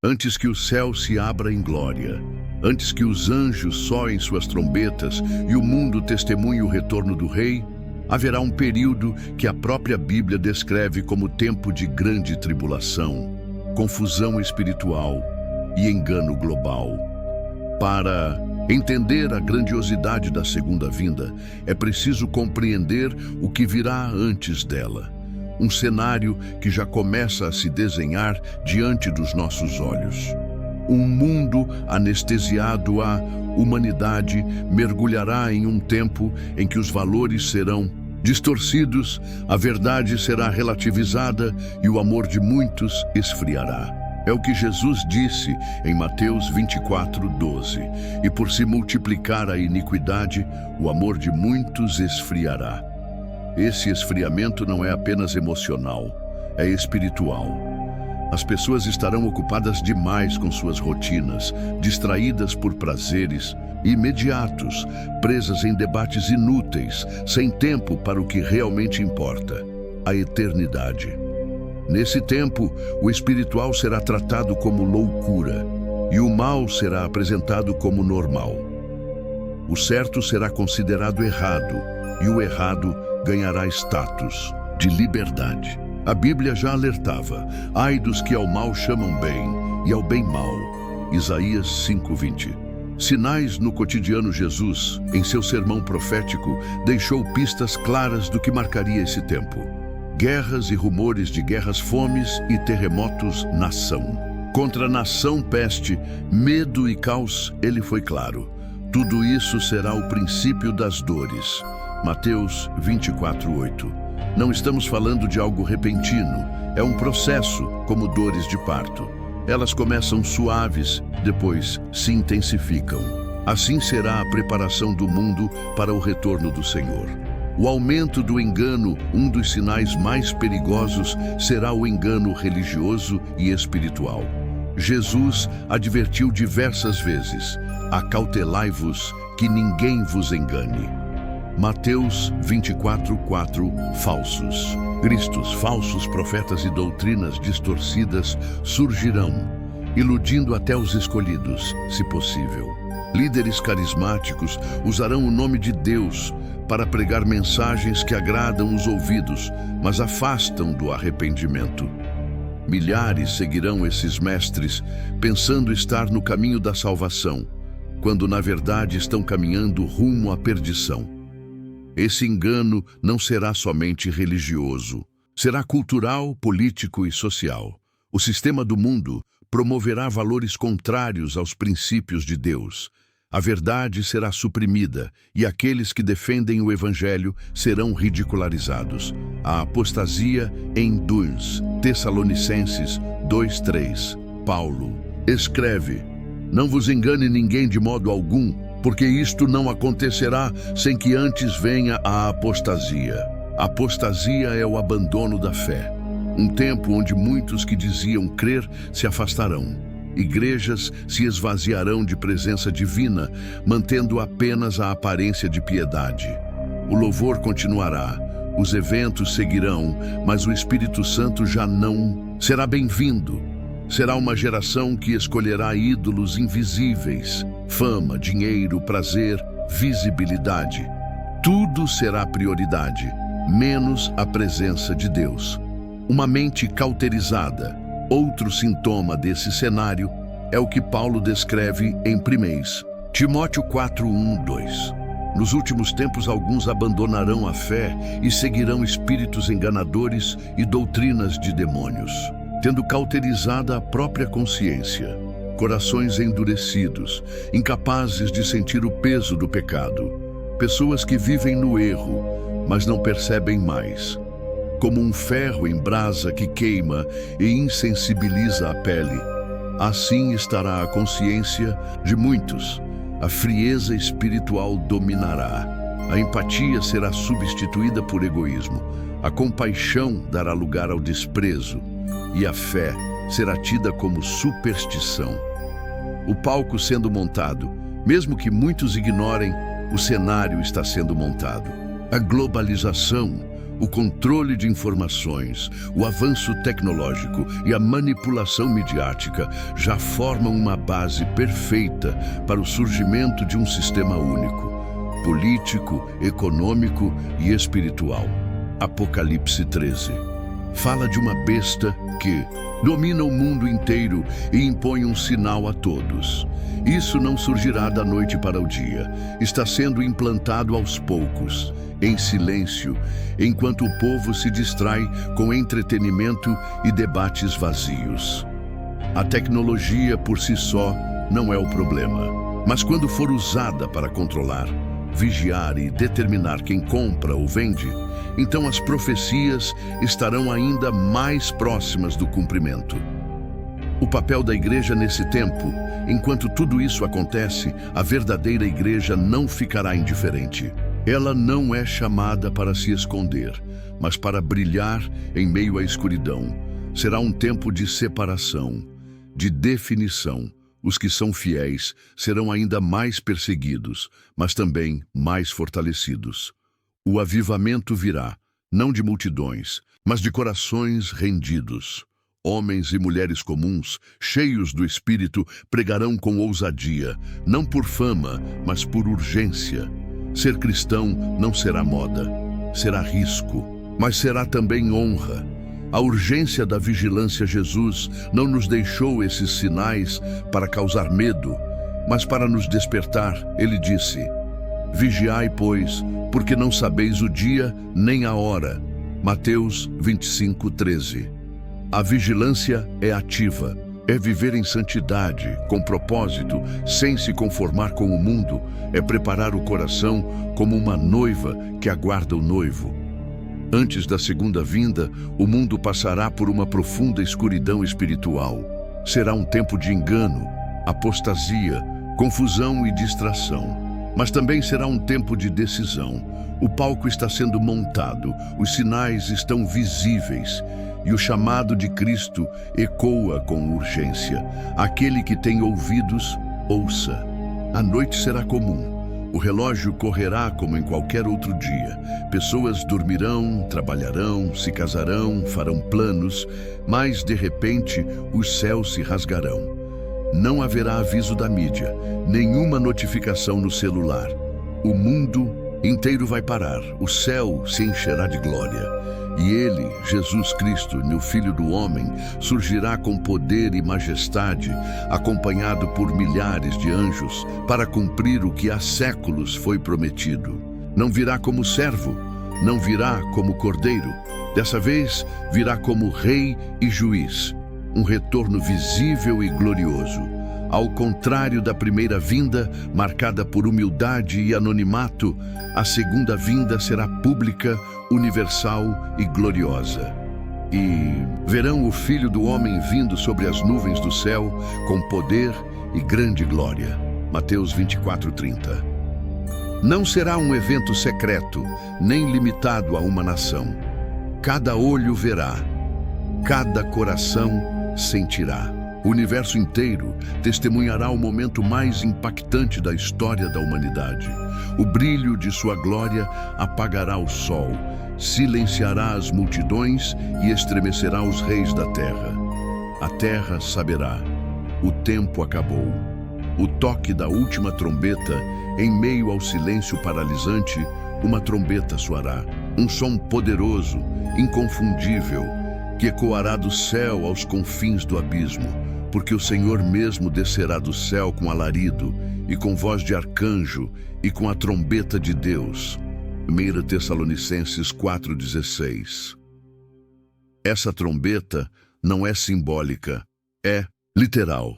Antes que o céu se abra em glória, antes que os anjos soem suas trombetas e o mundo testemunhe o retorno do Rei, haverá um período que a própria Bíblia descreve como tempo de grande tribulação, confusão espiritual e engano global. Para entender a grandiosidade da segunda vinda, é preciso compreender o que virá antes dela. Um cenário que já começa a se desenhar diante dos nossos olhos. Um mundo anestesiado, a humanidade mergulhará em um tempo em que os valores serão distorcidos, a verdade será relativizada e o amor de muitos esfriará. É o que Jesus disse em Mateus 24:12. E por se multiplicar a iniquidade, o amor de muitos esfriará. Esse esfriamento não é apenas emocional, é espiritual. As pessoas estarão ocupadas demais com suas rotinas, distraídas por prazeres imediatos, presas em debates inúteis, sem tempo para o que realmente importa, a eternidade. Nesse tempo, o espiritual será tratado como loucura e o mal será apresentado como normal. O certo será considerado errado e o errado ganhará status de liberdade. A Bíblia já alertava: ai dos que ao mal chamam bem e ao bem mal. Isaías 5:20. Sinais no cotidiano. Jesus, em seu sermão profético, deixou pistas claras do que marcaria esse tempo. Guerras e rumores de guerras, fomes e terremotos, nação contra nação, peste, medo e caos. Ele foi claro: tudo isso será o princípio das dores. Mateus 24:8. Não estamos falando de algo repentino, é um processo, como dores de parto. Elas começam suaves, depois se intensificam. Assim será a preparação do mundo para o retorno do Senhor. O aumento do engano, um dos sinais mais perigosos, será o engano religioso e espiritual. Jesus advertiu diversas vezes: acautelai-vos que ninguém vos engane. Mateus 24:4. Falsos cristos, falsos profetas e doutrinas distorcidas surgirão, iludindo até os escolhidos, se possível. Líderes carismáticos usarão o nome de Deus para pregar mensagens que agradam os ouvidos, mas afastam do arrependimento. Milhares seguirão esses mestres, pensando estar no caminho da salvação, quando na verdade estão caminhando rumo à perdição. Esse engano não será somente religioso, será cultural, político e social. O sistema do mundo promoverá valores contrários aos princípios de Deus. A verdade será suprimida e aqueles que defendem o Evangelho serão ridicularizados. A apostasia em 2 Tessalonicenses 2:3. Paulo escreve: não vos engane ninguém de modo algum, porque isto não acontecerá sem que antes venha a apostasia. A apostasia é o abandono da fé. Um tempo onde muitos que diziam crer se afastarão. Igrejas se esvaziarão de presença divina, mantendo apenas a aparência de piedade. O louvor continuará, os eventos seguirão, mas o Espírito Santo já não será bem-vindo. Será uma geração que escolherá ídolos invisíveis, fama, dinheiro, prazer, visibilidade. Tudo será prioridade, menos a presença de Deus. Uma mente cauterizada. Outro sintoma desse cenário é o que Paulo descreve em 1 Timóteo 4:1-2. Nos últimos tempos, alguns abandonarão a fé e seguirão espíritos enganadores e doutrinas de demônios, tendo cauterizada a própria consciência. Corações endurecidos, incapazes de sentir o peso do pecado. Pessoas que vivem no erro, mas não percebem mais. Como um ferro em brasa que queima e insensibiliza a pele, assim estará a consciência de muitos. A frieza espiritual dominará. A empatia será substituída por egoísmo. A compaixão dará lugar ao desprezo. E a fé será tida como superstição. O palco sendo montado, mesmo que muitos ignorem, o cenário está sendo montado. A globalização, O controle de informações, o avanço tecnológico e a manipulação midiática já formam uma base perfeita para o surgimento de um sistema único, político, econômico e espiritual. Apocalipse 13. Fala de uma besta que domina o mundo inteiro e impõe um sinal a todos. Isso não surgirá da noite para o dia. Está sendo implantado aos poucos, em silêncio, enquanto o povo se distrai com entretenimento e debates vazios. A tecnologia por si só não é o problema, mas quando for usada para controlar, vigiar e determinar quem compra ou vende, então as profecias estarão ainda mais próximas do cumprimento. O papel da igreja nesse tempo, enquanto tudo isso acontece, a verdadeira igreja não ficará indiferente. Ela não é chamada para se esconder, mas para brilhar em meio à escuridão. Será um tempo de separação, de definição. Os que são fiéis serão ainda mais perseguidos, mas também mais fortalecidos. O avivamento virá, não de multidões, mas de corações rendidos. Homens e mulheres comuns, cheios do Espírito, pregarão com ousadia, não por fama, mas por urgência. Ser cristão não será moda, será risco, mas será também honra. A urgência da vigilância Jesus não nos deixou esses sinais para causar medo, mas para nos despertar. Ele disse: vigiai, pois, porque não sabeis o dia nem a hora. Mateus 25:13. A vigilância é ativa, é viver em santidade, com propósito, sem se conformar com o mundo, é preparar o coração como uma noiva que aguarda o noivo. Antes da segunda vinda, o mundo passará por uma profunda escuridão espiritual. Será um tempo de engano, apostasia, confusão e distração. Mas também será um tempo de decisão. O palco está sendo montado, os sinais estão visíveis e o chamado de Cristo ecoa com urgência. Aquele que tem ouvidos, ouça. A noite será comum. O relógio correrá como em qualquer outro dia. Pessoas dormirão, trabalharão, se casarão, farão planos, mas de repente os céus se rasgarão. Não haverá aviso da mídia, nenhuma notificação no celular. O mundo inteiro vai parar, o céu se encherá de glória. E ele, Jesus Cristo, meu Filho do Homem, surgirá com poder e majestade, acompanhado por milhares de anjos, para cumprir o que há séculos foi prometido. Não virá como servo, não virá como cordeiro. Dessa vez, virá como rei e juiz. Um retorno visível e glorioso. Ao contrário da primeira vinda, marcada por humildade e anonimato, a segunda vinda será pública, universal e gloriosa. E verão o Filho do Homem vindo sobre as nuvens do céu, com poder e grande glória. Mateus 24:30. Não será um evento secreto, nem limitado a uma nação. Cada olho verá, cada coração sentirá. O universo inteiro testemunhará o momento mais impactante da história da humanidade. O brilho de sua glória apagará o sol, silenciará as multidões e estremecerá os reis da terra. A terra saberá: o tempo acabou. O toque da última trombeta, em meio ao silêncio paralisante, uma trombeta soará. Um som poderoso, inconfundível, que ecoará do céu aos confins do abismo, porque o Senhor mesmo descerá do céu com alarido, e com voz de arcanjo, e com a trombeta de Deus. 1 Tessalonicenses 4,16. Essa trombeta não é simbólica, é literal.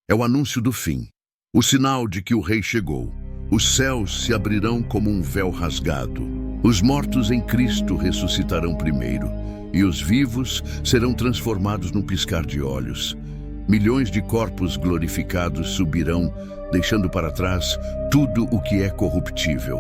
É o anúncio do fim, o sinal de que o Rei chegou. Os céus se abrirão como um véu rasgado. Os mortos em Cristo ressuscitarão primeiro, e os vivos serão transformados num piscar de olhos. Milhões de corpos glorificados subirão, deixando para trás tudo o que é corruptível.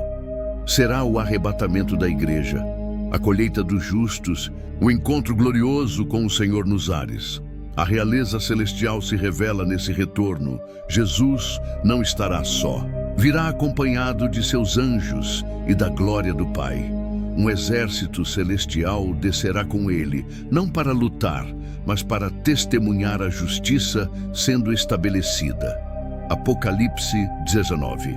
Será o arrebatamento da igreja, a colheita dos justos, o encontro glorioso com o Senhor nos ares. A realeza celestial se revela nesse retorno. Jesus não estará só. Virá acompanhado de seus anjos e da glória do Pai. Um exército celestial descerá com ele, não para lutar, mas para testemunhar a justiça sendo estabelecida. Apocalipse 19.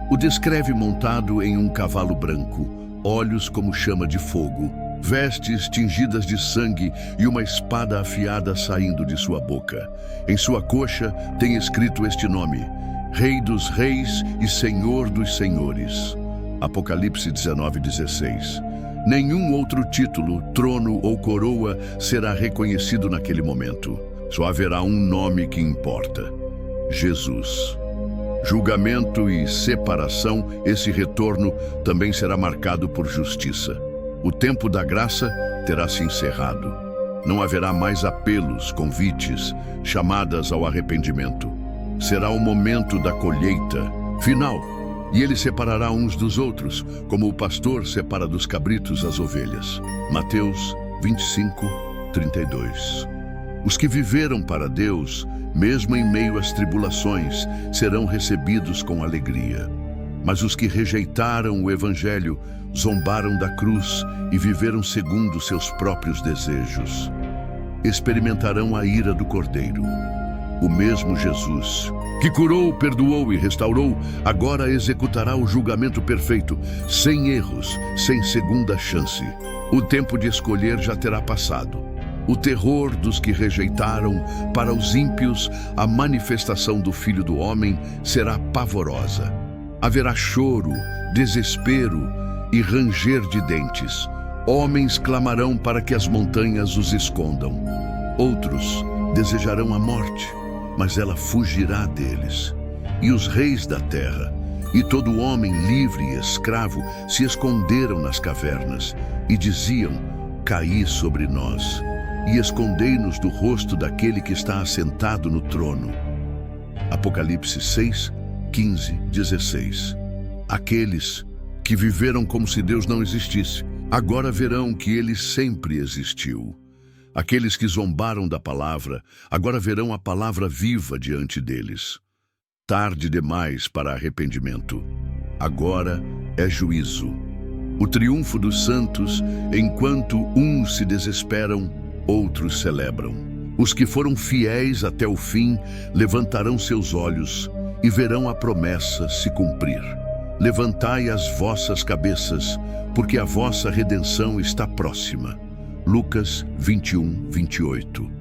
O descreve montado em um cavalo branco, olhos como chama de fogo, vestes tingidas de sangue e uma espada afiada saindo de sua boca. Em sua coxa tem escrito este nome: Rei dos Reis e Senhor dos Senhores. Apocalipse 19:16. Nenhum outro título, trono ou coroa será reconhecido naquele momento. Só haverá um nome que importa: Jesus. Julgamento e separação, esse retorno também será marcado por justiça. O tempo da graça terá se encerrado. Não haverá mais apelos, convites, chamadas ao arrependimento. Será o momento da colheita final, e ele separará uns dos outros, como o pastor separa dos cabritos as ovelhas. Mateus 25:32. Os que viveram para Deus, mesmo em meio às tribulações, serão recebidos com alegria. Mas os que rejeitaram o Evangelho, zombaram da cruz e viveram segundo seus próprios desejos, experimentarão a ira do Cordeiro. O mesmo Jesus, que curou, perdoou e restaurou, agora executará o julgamento perfeito, sem erros, sem segunda chance. O tempo de escolher já terá passado. O terror dos que rejeitaram, para os ímpios, a manifestação do Filho do Homem será pavorosa. Haverá choro, desespero e ranger de dentes. Homens clamarão para que as montanhas os escondam. Outros desejarão a morte, mas ela fugirá deles. E os reis da terra, e todo homem livre e escravo, se esconderam nas cavernas e diziam: caí sobre nós, e escondei-nos do rosto daquele que está assentado no trono. Apocalipse 6:15-16. Aqueles que viveram como se Deus não existisse, agora verão que ele sempre existiu. Aqueles que zombaram da palavra, agora verão a palavra viva diante deles. Tarde demais para arrependimento. Agora é juízo. O triunfo dos santos, enquanto uns se desesperam, outros celebram. Os que foram fiéis até o fim levantarão seus olhos e verão a promessa se cumprir. Levantai as vossas cabeças, porque a vossa redenção está próxima. Lucas 21:28.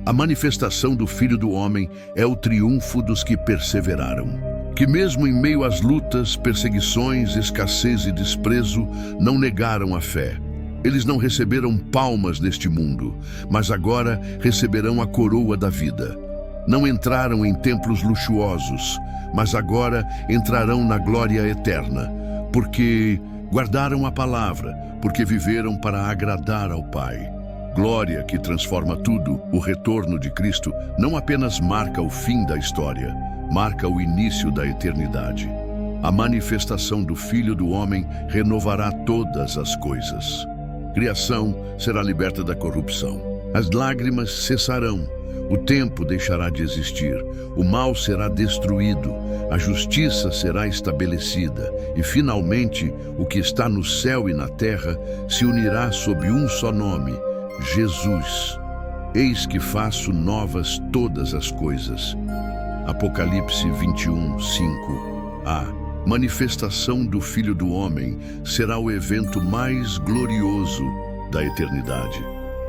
A manifestação do Filho do Homem é o triunfo dos que perseveraram, que mesmo em meio às lutas, perseguições, escassez e desprezo, não negaram a fé. Eles não receberam palmas neste mundo, mas agora receberão a coroa da vida. Não entraram em templos luxuosos, mas agora entrarão na glória eterna, porque guardaram a palavra, porque viveram para agradar ao Pai. Glória que transforma tudo. O retorno de Cristo não apenas marca o fim da história, marca o início da eternidade. A manifestação do Filho do Homem renovará todas as coisas. Criação será liberta da corrupção. As lágrimas cessarão. O tempo deixará de existir. O mal será destruído. A justiça será estabelecida. E, finalmente, o que está no céu e na terra se unirá sob um só nome: Jesus. Eis que faço novas todas as coisas. Apocalipse 21:5. A manifestação do Filho do Homem será o evento mais glorioso da eternidade.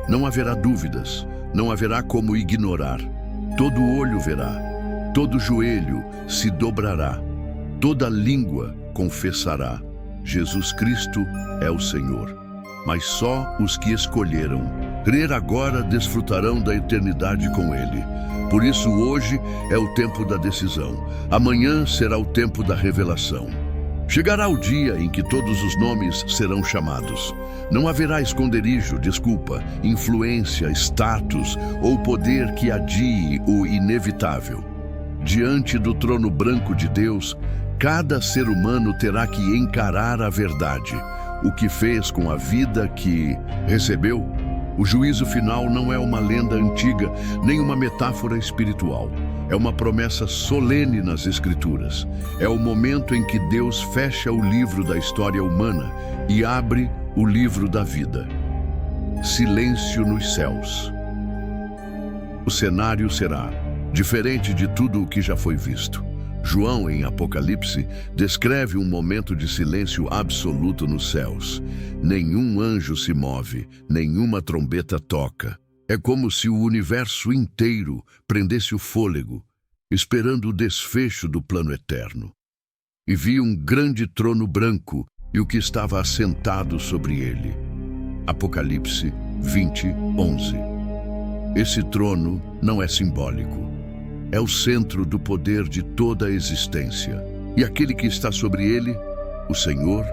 Não haverá dúvidas, não haverá como ignorar. Todo olho verá, todo joelho se dobrará, toda língua confessará: Jesus Cristo é o Senhor. Mas só os que escolheram crer agora desfrutarão da eternidade com Ele. Por isso hoje é o tempo da decisão. Amanhã será o tempo da revelação. Chegará o dia em que todos os nomes serão chamados. Não haverá esconderijo, desculpa, influência, status ou poder que adie o inevitável. Diante do trono branco de Deus, cada ser humano terá que encarar a verdade. O que fez com a vida que recebeu? O juízo final não é uma lenda antiga, nem uma metáfora espiritual. É uma promessa solene nas Escrituras. É o momento em que Deus fecha o livro da história humana e abre o livro da vida. Silêncio nos céus. O cenário será diferente de tudo o que já foi visto. João, em Apocalipse, descreve um momento de silêncio absoluto nos céus. Nenhum anjo se move, nenhuma trombeta toca. É como se o universo inteiro prendesse o fôlego, esperando o desfecho do plano eterno. E vi um grande trono branco e o que estava assentado sobre ele. Apocalipse 20:11. Esse trono não é simbólico. É o centro do poder de toda a existência. E aquele que está sobre ele, o Senhor,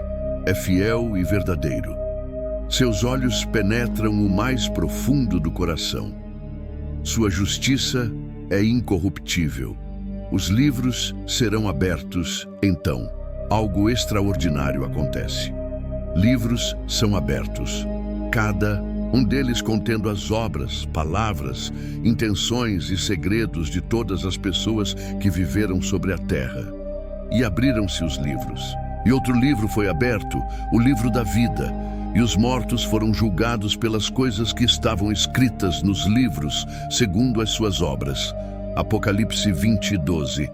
é fiel e verdadeiro. Seus olhos penetram o mais profundo do coração. Sua justiça é incorruptível. Os livros serão abertos, então, algo extraordinário acontece. Livros são abertos, cada um deles contendo as obras, palavras, intenções e segredos de todas as pessoas que viveram sobre a terra. E abriram-se os livros. E outro livro foi aberto, o livro da vida, e os mortos foram julgados pelas coisas que estavam escritas nos livros, segundo as suas obras. Apocalipse 20:12.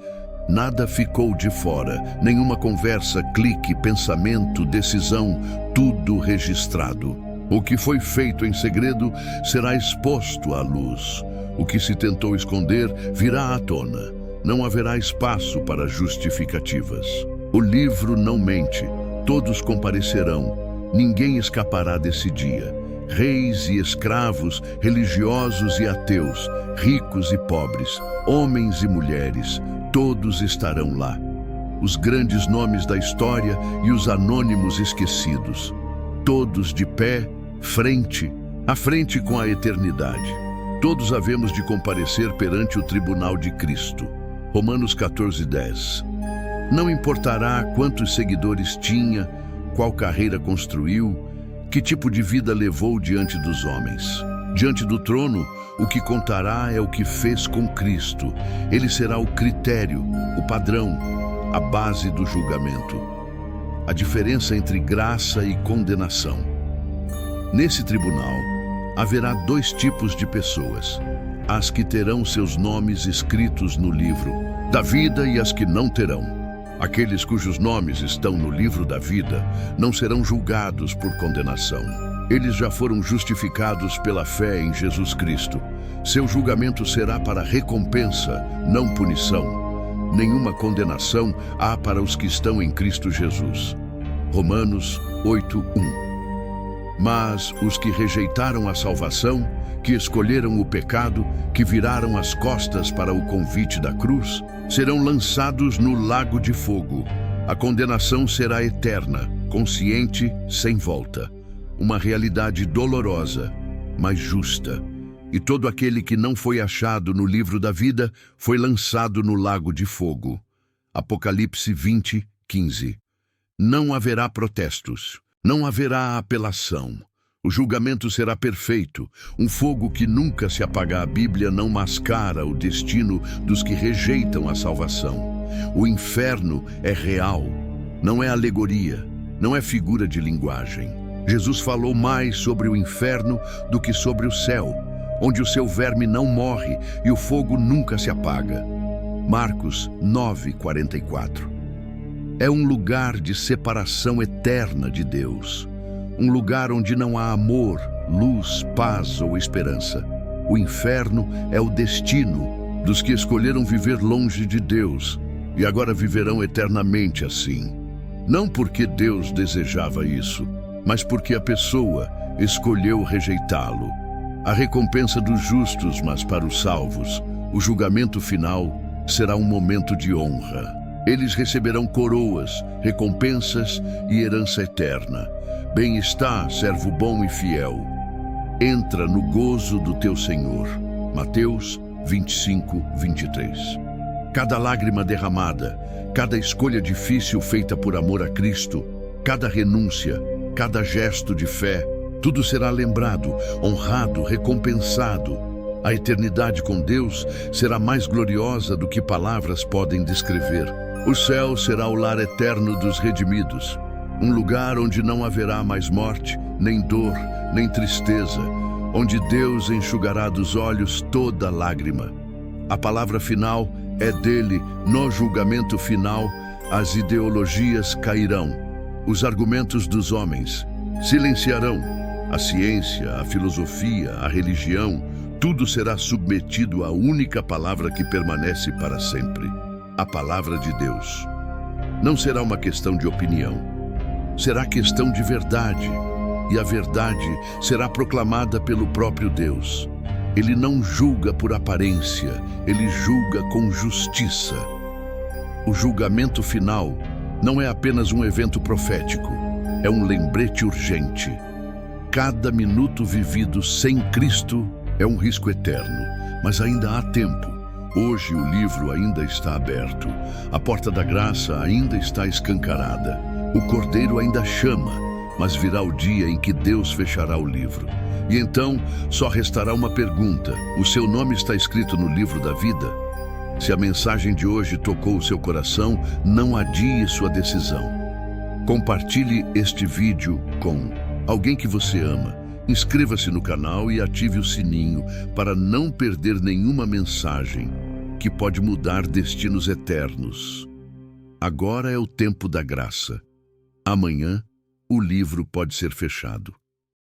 Nada ficou de fora, nenhuma conversa, clique, pensamento, decisão, tudo registrado. O que foi feito em segredo será exposto à luz. O que se tentou esconder virá à tona. Não haverá espaço para justificativas. O livro não mente. Todos comparecerão. Ninguém escapará desse dia. Reis e escravos, religiosos e ateus, ricos e pobres, homens e mulheres, todos estarão lá. Os grandes nomes da história e os anônimos esquecidos. Todos de pé, à frente com a eternidade. Todos havemos de comparecer perante o tribunal de Cristo. Romanos 14:10. Não importará quantos seguidores tinha, qual carreira construiu, que tipo de vida levou diante dos homens. Diante do trono, o que contará é o que fez com Cristo. Ele será o critério, o padrão, a base do julgamento. A diferença entre graça e condenação. Nesse tribunal, haverá dois tipos de pessoas: as que terão seus nomes escritos no livro da vida e as que não terão. Aqueles cujos nomes estão no livro da vida não serão julgados por condenação. Eles já foram justificados pela fé em Jesus Cristo. Seu julgamento será para recompensa, não punição. Nenhuma condenação há para os que estão em Cristo Jesus. Romanos 8:1. Mas os que rejeitaram a salvação, que escolheram o pecado, que viraram as costas para o convite da cruz, serão lançados no lago de fogo. A condenação será eterna, consciente, sem volta. Uma realidade dolorosa, mas justa. E todo aquele que não foi achado no livro da vida foi lançado no lago de fogo. Apocalipse 20:15. Não haverá protestos. Não haverá apelação. O julgamento será perfeito. Um fogo que nunca se apaga. A Bíblia não mascara o destino dos que rejeitam a salvação. O inferno é real. Não é alegoria. Não é figura de linguagem. Jesus falou mais sobre o inferno do que sobre o céu, onde o seu verme não morre e o fogo nunca se apaga. Marcos 9:44. É um lugar de separação eterna de Deus. Um lugar onde não há amor, luz, paz ou esperança. O inferno é o destino dos que escolheram viver longe de Deus e agora viverão eternamente assim. Não porque Deus desejava isso, mas porque a pessoa escolheu rejeitá-lo. A recompensa dos justos, mas para os salvos, o julgamento final será um momento de honra. Eles receberão coroas, recompensas e herança eterna. Bem-estar, servo bom e fiel. Entra no gozo do teu Senhor. Mateus 25:23. Cada lágrima derramada, cada escolha difícil feita por amor a Cristo, cada renúncia, cada gesto de fé, tudo será lembrado, honrado, recompensado. A eternidade com Deus será mais gloriosa do que palavras podem descrever. O céu será o lar eterno dos redimidos, um lugar onde não haverá mais morte, nem dor, nem tristeza, onde Deus enxugará dos olhos toda lágrima. A palavra final é dele. No julgamento final, as ideologias cairão, os argumentos dos homens silenciarão, a ciência, a filosofia, a religião, tudo será submetido à única palavra que permanece para sempre, a palavra de Deus. Não será uma questão de opinião, será questão de verdade, e a verdade será proclamada pelo próprio Deus. Ele não julga por aparência, ele julga com justiça. O julgamento final não é apenas um evento profético, é um lembrete urgente. Cada minuto vivido sem Cristo é um risco eterno, mas ainda há tempo. Hoje o livro ainda está aberto, a porta da graça ainda está escancarada. O Cordeiro ainda chama, mas virá o dia em que Deus fechará o livro. E então só restará uma pergunta: o seu nome está escrito no livro da vida? Se a mensagem de hoje tocou o seu coração, não adie sua decisão. Compartilhe este vídeo com alguém que você ama. Inscreva-se no canal e ative o sininho para não perder nenhuma mensagem que pode mudar destinos eternos. Agora é o tempo da graça. Amanhã, o livro pode ser fechado.